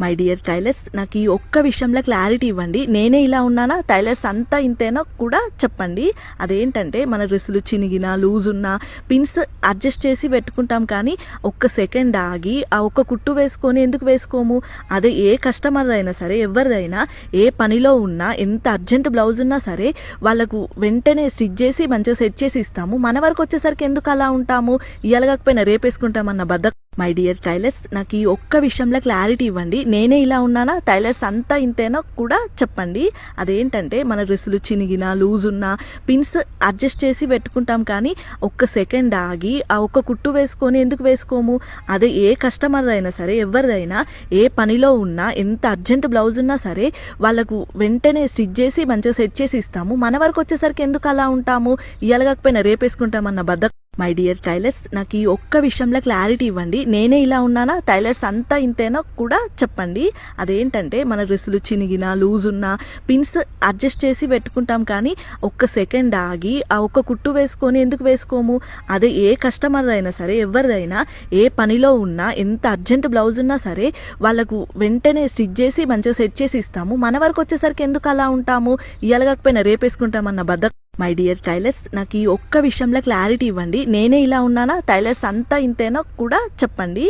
My dear tailors, నాకు ఈ ఒక్క విషయంలో క్లారిటీ ఇవ్వండి. నేనే ఇలా ఉన్నానా, టైలర్స్ అంతా ఇంతేనా కూడా చెప్పండి. అదేంటంటే మన డ్రెస్సులు చినిగినా లూజ్ ఉన్నా పిన్స్ అడ్జస్ట్ చేసి పెట్టుకుంటాం, కానీ ఒక్క సెకండ్ ఆగి ఆ ఒక్క కుట్టు వేసుకొని ఎందుకు వేసుకోము? అదే ఏ కస్టమర్ అయినా సరే, ఎవరిదైనా ఏ పనిలో ఉన్నా, ఎంత అర్జెంట్ బ్లౌజ్ ఉన్నా సరే వాళ్ళకు వెంటనే స్టిచ్ చేసి మంచిగా సెట్ చేసి ఇస్తాము. మన వరకు వచ్చేసరికి ఎందుకు అలా ఉంటాము? ఇయ్యాలకపోయినా రేపేసుకుంటామన్న బద్ధకం. మై డియర్ టైలర్స్, నాకు ఈ ఒక్క విషయంలో క్లారిటీ ఇవ్వండి. నేనే ఇలా ఉన్నానా, టైలర్స్ అంతా ఇంతేనా కూడా చెప్పండి. అదేంటంటే మన డ్రెస్సులు చినిగినా లూజ్ ఉన్నా పిన్స్ అడ్జస్ట్ చేసి పెట్టుకుంటాం, కానీ ఒక్క సెకండ్ ఆగి ఆ ఒక్క కుట్టు వేసుకొని ఎందుకు వేసుకోము? అదే ఏ కస్టమర్ అయినా సరే, ఎవరిదైనా ఏ పనిలో ఉన్నా, ఎంత అర్జెంట్ బ్లౌజ్ ఉన్నా సరే వాళ్ళకు వెంటనే స్టిచ్ చేసి మంచిగా సెట్ చేసి ఇస్తాము. మన వరకు వచ్చేసరికి ఎందుకు అలా ఉంటాము? ఇయ్యాలకపోయినా రేపేసుకుంటామన్న బద్ధకం. మై డియర్ టైలర్స్, నాకు ఈ ఒక్క విషయంలో క్లారిటీ ఇవ్వండి. నేనే ఇలా ఉన్నానా, టైలర్స్ అంతా ఇంతేనా కూడా చెప్పండి. అదేంటంటే మన డ్రెస్సులు చినిగినా లూజ్ ఉన్నా పిన్స్ అడ్జస్ట్ చేసి పెట్టుకుంటాం, కానీ ఒక్క సెకండ్ ఆగి ఆ ఒక్క కుట్టు వేసుకొని ఎందుకు వేసుకోము? అదే ఏ కస్టమర్ అయినా సరే, ఎవరిదైనా ఏ పనిలో ఉన్నా, ఎంత అర్జెంట్ బ్లౌజ్ ఉన్నా సరే వాళ్ళకు వెంటనే స్టిచ్ చేసి మంచిగా సెట్ చేసి ఇస్తాము. మన వరకు వచ్చేసరికి ఎందుకు అలా ఉంటాము? ఇయ్యాలకపోయినా రేపేసుకుంటామన్న బద్ధకం. మై డియర్ టైలర్స్, నాకు ఈ ఒక్క విషయంలో క్లారిటీ ఇవ్వండి. నేనే ఇలా ఉన్నానా, టైలర్స్ అంతా ఇంతేనా కూడా చెప్పండి.